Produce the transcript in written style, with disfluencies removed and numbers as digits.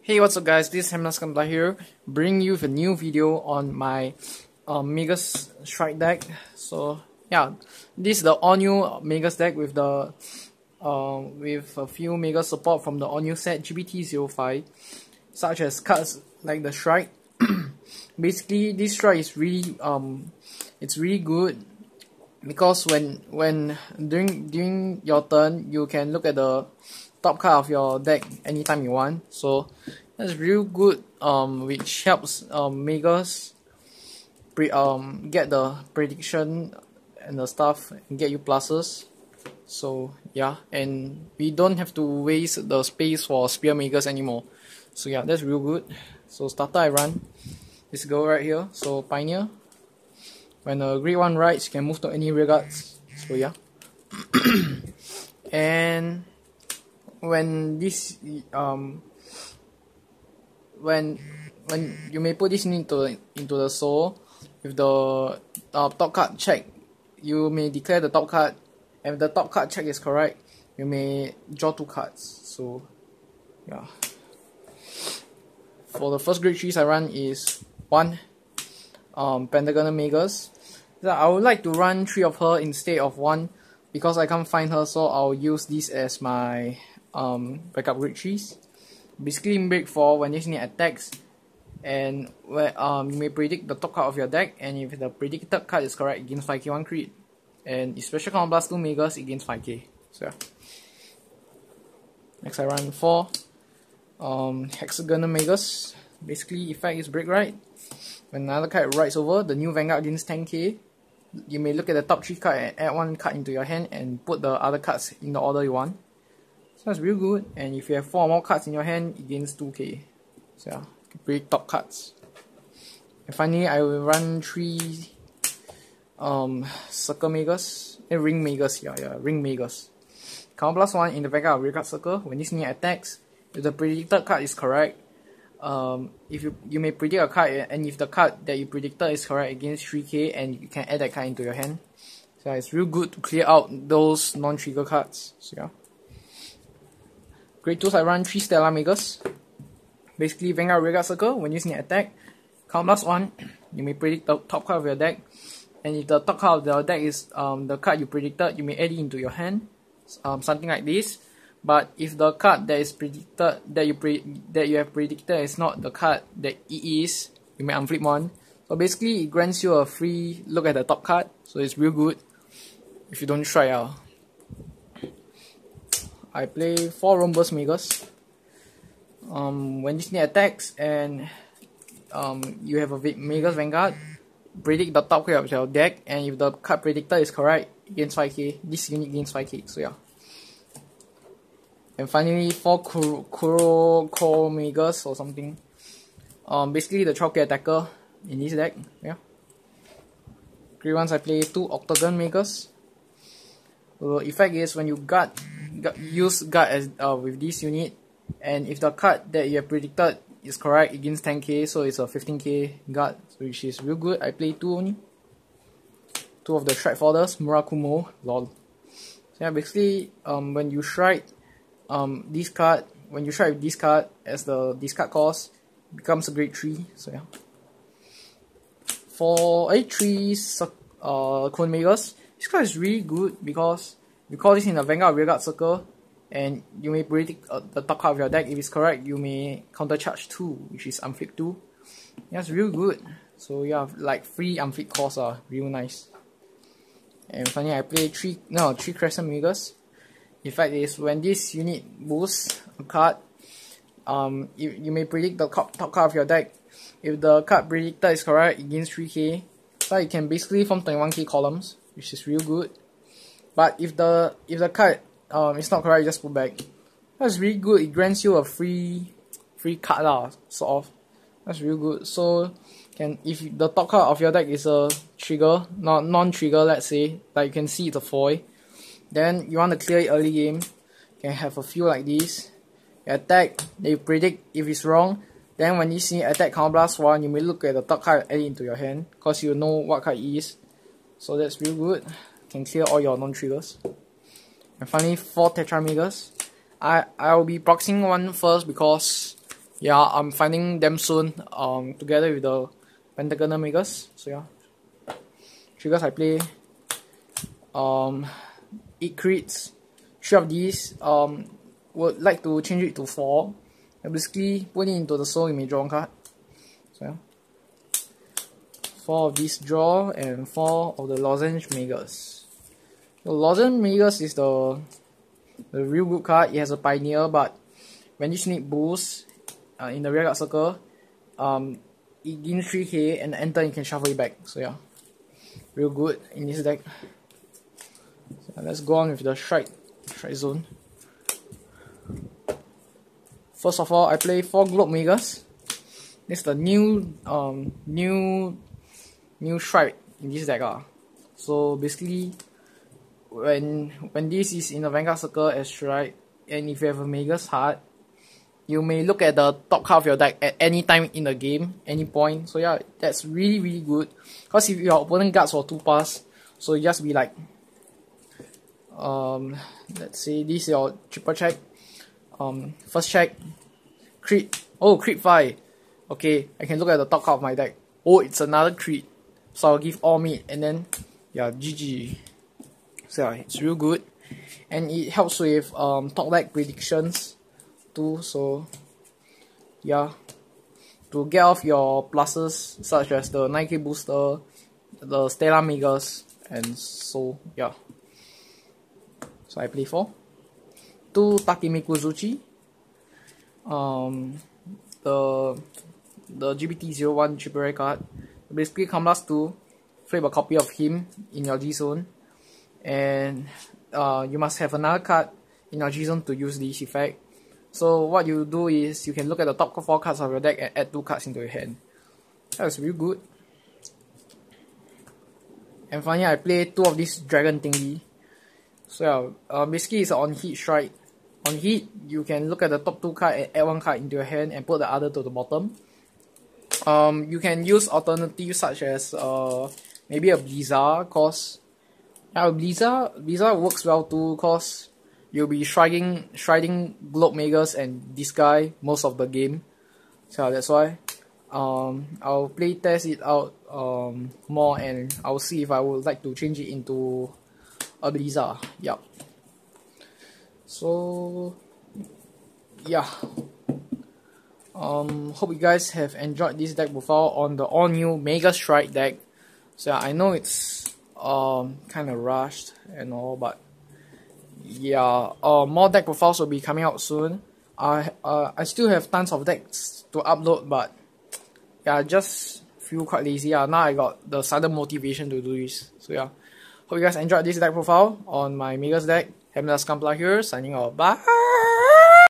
Hey, what's up guys, this is Hamnas here, bringing you with a new video on my Magus Stride deck. So yeah, this is the all-new Magus deck with the with a few Magus support from the all-new set GBT05, such as cards like the Stride. Basically, this Stride is really it's really good because when during your turn, you can look at the top card of your deck anytime you want. So that's real good, which helps Magus get the prediction and the stuff and get you pluses. So yeah, and we don't have to waste the space for Spear Magus anymore. So yeah, that's real good. So starter I run this girl right here. So Pioneer. When a Great One rides, you can move to any rearguards. So yeah. And when this when you may put this into the soul with the top card check, you may declare the top card, and if the top card check is correct, you may draw 2 cards. So yeah, for the first grade trees I run is 1 Pentagonal Magus. So I would like to run 3 of her instead of 1 because I can't find her, so I'll use this as my backup grade trees. Basically, in break 4, when this unit attacks, and where you may predict the top card of your deck, and if the predicted card is correct, it gains 5k 1 crit, and if special counter plus 2 Magus, it gains 5k. So yeah. Next I run 4 Hexagonal Magus. Basically, effect is break right. When another card rides over, the new Vanguard gains 10k. You may look at the top 3 card and add 1 card into your hand and put the other cards in the order you want. So that's real good, and if you have 4 or more cards in your hand, it gains 2k. So yeah, pretty top cards. And finally, I will run 3 Circle Magus, Ring Magus, Ring Magus. Counter plus 1 in the Vanguard rearguard circle. When this unit attacks, if the predicted card is correct, if you may predict a card, and if the card that you predicted is correct, it gains 3k, and you can add that card into your hand. So yeah, it's real good to clear out those non-trigger cards. So yeah. Grade 2s I run 3 Stellar Magus. Basically, Vanguard rearguard circle. When using an attack, count plus 1, you may predict the top card of your deck, and if the top card of your deck is the card you predicted, you may add it into your hand, something like this. But if the card that is predicted that you have predicted is not the card that it is, you may unflip 1. So basically, it grants you a free look at the top card. So it's real good if you don't try out. I play 4 Rhombus Magus. When this unit attacks and you have a Magus Vanguard, predict the top card of your deck, and if the card predictor is correct, it gains 5k. This unit gains 5k. So yeah. And finally, 4 Kuro Magus or something. Basically the 12k attacker in this deck. Yeah. Grade 1s I play 2 Octagon Magus. The effect is when you use guard as with this unit, and if the card that you have predicted is correct, it gains 10k, so it's a 15k guard, which is real good. I play 2 only. 2 of the Stride Folders, Murakumo, lol. So yeah, basically when you stride this card, when you stride with this card as the discard cost, it becomes a grade 3. So yeah. For 3 Clone Magus, this card is really good because you call this in a Vanguard rearguard circle, and you may predict the top card of your deck. If it's correct, you may countercharge 2, which is unflip 2. Yeah, it's real good. So you have like free unflip costs are real nice. And finally, I play 3 Crescent Magus. In fact, is when this unit boosts a card, you may predict the top card of your deck. If the card predicted is correct, it gains 3k. So you can basically form 21k columns, which is real good. But if the card is not correct, you just put back. That's really good. It grants you a free card lah, sort of. That's real good. So if the top card of your deck is a trigger, non-trigger, let's say, like you can see it's a foil, then you want to clear it early game, you can have a few like this. You attack, then you predict if it's wrong. Then when you see attack counter plus 1, you may look at the top card and add it into your hand, because you know what card it is. So that's real good. You can clear all your non-triggers. And finally, 4 Tetra Magus. I will be proxying one first because yeah, I'm finding them soon. Together with the Pentagonal Magus. So yeah, triggers I play 8 crits. 3 of these. Would like to change it to 4. And basically put it into the soul, you may draw 1 card. So yeah, 4 of these draw and 4 of the Lozenge Magus. The Lozenge Magus is the real good card. It has a Pioneer, but when you sneak boost in the rearguard circle, it gains 3k and enter you can shuffle it back. So yeah, real good in this deck. So let's go on with the strike zone. First of all, I play 4 Globe Magus. This is the new strike in this deck. So basically, when this is in the Vanguard circle as strike, and if you have a Magus heart, you may look at the top card of your deck at any time in the game, any point. So yeah, that's really good. Because if your opponent guards for 2 pass, so you just be like, let's say this is your triple check. First check, crit. Oh, crit 5. Okay, I can look at the top card of my deck. Oh, it's another crit. So I'll give all meat and then yeah, GG. So yeah, it's real good. And it helps with top deck predictions too. So yeah, to get off your pluses such as the 9k booster, the Stellar Magus, and so yeah. So I play 4. 2 Takemeku Zuchi. The GPT-01 triple rare card. Basically combats 2, flip a copy of him in your G zone, and you must have another card in your G zone to use this effect. So what you do is you can look at the top 4 cards of your deck and add 2 cards into your hand. That's real good. And finally, I play 2 of this dragon thingy. So yeah, basically it's an on hit strike. On hit, you can look at the top 2 cards and add 1 card into your hand and put the other to the bottom. You can use alternatives such as maybe a Blizzard, cause yeah, Blizzard works well too, cause you'll be striding Globe Magus and this guy most of the game. So that's why I'll play test it out more, and I'll see if I would like to change it into a Blizzard. Yep. So yeah, hope you guys have enjoyed this deck profile on the all new Magus Stride deck. So yeah, I know it's kind of rushed and all, but yeah, more deck profiles will be coming out soon. I still have tons of decks to upload, but yeah, I just feel quite lazy. Now I got the sudden motivation to do this. So yeah, hope you guys enjoyed this deck profile on my Magus deck. Hamlet Scumpla here, signing off. Bye!